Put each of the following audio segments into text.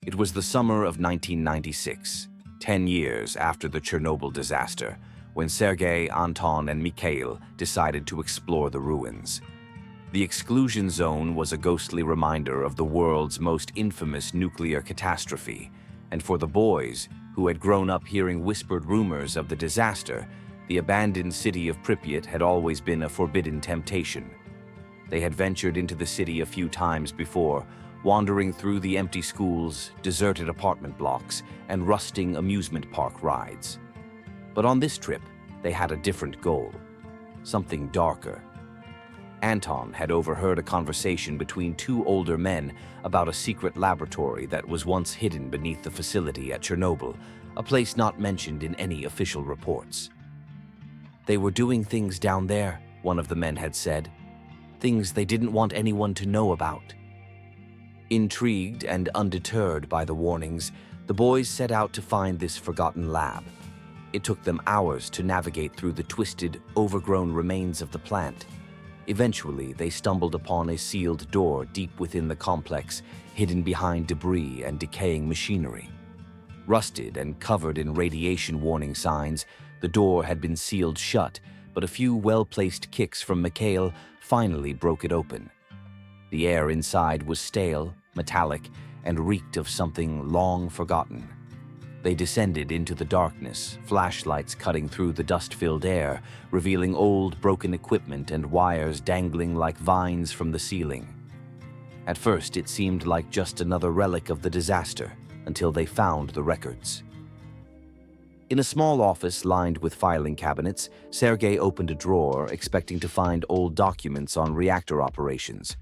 It was the summer of 1996, 10 years after the Chernobyl disaster, when Sergei, Anton, and Mikhail decided to explore the ruins. The exclusion zone was a ghostly reminder of the world's most infamous nuclear catastrophe, and for the boys, who had grown up hearing whispered rumors of the disaster, the abandoned city of Pripyat had always been a forbidden temptation. They had ventured into the city a few times before, wandering through the empty schools, deserted apartment blocks, and rusting amusement park rides. But on this trip, they had a different goal, something darker. Anton had overheard a conversation between two older men about a secret laboratory that was once hidden beneath the facility at Chernobyl, a place not mentioned in any official reports. They were doing things down there, one of the men had said, things they didn't want anyone to know about. Intrigued and undeterred by the warnings, the boys set out to find this forgotten lab. It took them hours to navigate through the twisted, overgrown remains of the plant. Eventually, they stumbled upon a sealed door deep within the complex, hidden behind debris and decaying machinery. Rusted and covered in radiation warning signs, the door had been sealed shut, but a few well-placed kicks from Mikhail finally broke it open. The air inside was stale, metallic, and reeked of something long forgotten. They descended into the darkness, flashlights cutting through the dust-filled air, revealing old, broken equipment and wires dangling like vines from the ceiling. At first, it seemed like just another relic of the disaster, until they found the records. In a small office lined with filing cabinets, Sergei opened a drawer, expecting to find old documents on reactor operations.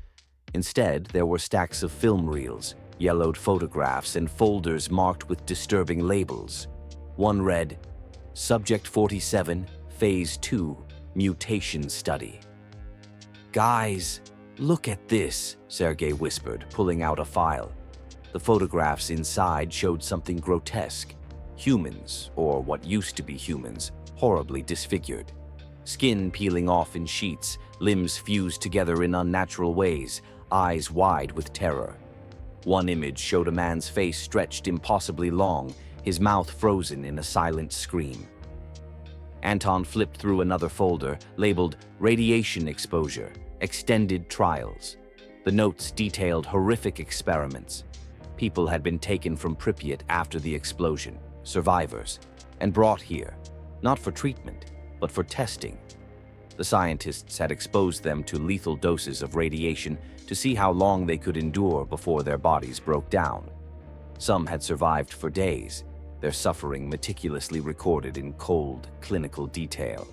Instead, there were stacks of film reels, yellowed photographs, and folders marked with disturbing labels. One read, Subject 47, Phase 2, Mutation Study. "Guys, look at this," Sergei whispered, pulling out a file. The photographs inside showed something grotesque. Humans, or what used to be humans, horribly disfigured. Skin peeling off in sheets, limbs fused together in unnatural ways, eyes wide with terror. One image showed a man's face stretched impossibly long, his mouth frozen in a silent scream. Anton flipped through another folder, labeled Radiation Exposure, Extended Trials. The notes detailed horrific experiments. People had been taken from Pripyat after the explosion, survivors, and brought here, not for treatment, but for testing. The scientists had exposed them to lethal doses of radiation to see how long they could endure before their bodies broke down. Some had survived for days, their suffering meticulously recorded in cold, clinical detail.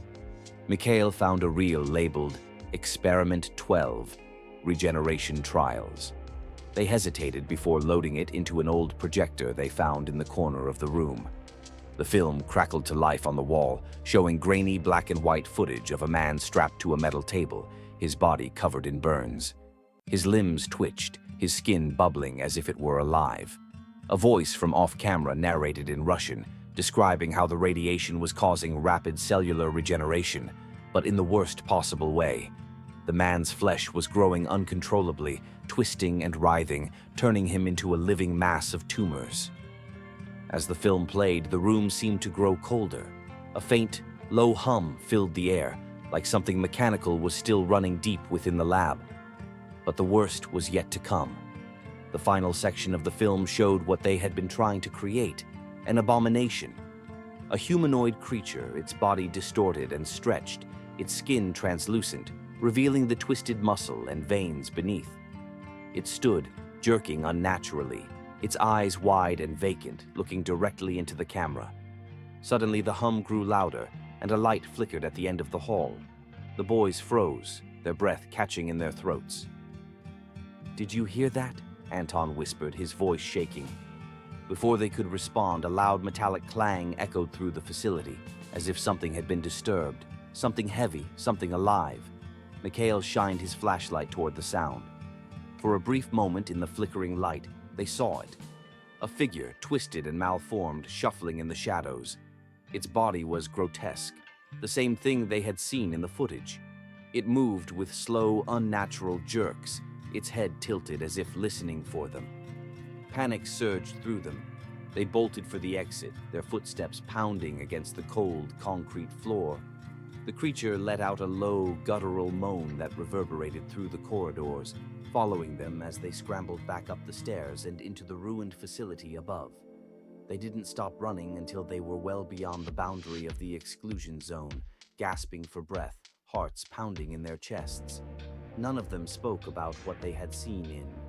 Mikhail found a reel labeled Experiment 12, Regeneration Trials. They hesitated before loading it into an old projector they found in the corner of the room. The film crackled to life on the wall, showing grainy black and white footage of a man strapped to a metal table, his body covered in burns. His limbs twitched, his skin bubbling as if it were alive. A voice from off-camera narrated in Russian, describing how the radiation was causing rapid cellular regeneration, but in the worst possible way. The man's flesh was growing uncontrollably, twisting and writhing, turning him into a living mass of tumors. As the film played, the room seemed to grow colder. A faint, low hum filled the air, like something mechanical was still running deep within the lab. But the worst was yet to come. The final section of the film showed what they had been trying to create, an abomination. A humanoid creature, its body distorted and stretched, its skin translucent, revealing the twisted muscle and veins beneath. It stood, jerking unnaturally, its eyes wide and vacant, looking directly into the camera. Suddenly, the hum grew louder, and a light flickered at the end of the hall. The boys froze, their breath catching in their throats. "Did you hear that?" Anton whispered, his voice shaking. Before they could respond, a loud metallic clang echoed through the facility, as if something had been disturbed, something heavy, something alive. Mikhail shined his flashlight toward the sound. For a brief moment in the flickering light, they saw it. A figure, twisted and malformed, shuffling in the shadows. Its body was grotesque, the same thing they had seen in the footage. It moved with slow, unnatural jerks, its head tilted as if listening for them. Panic surged through them. They bolted for the exit, their footsteps pounding against the cold concrete floor. The creature let out a low, guttural moan that reverberated through the corridors, following them as they scrambled back up the stairs and into the ruined facility above. They didn't stop running until they were well beyond the boundary of the exclusion zone, gasping for breath, hearts pounding in their chests. None of them spoke about what they had seen in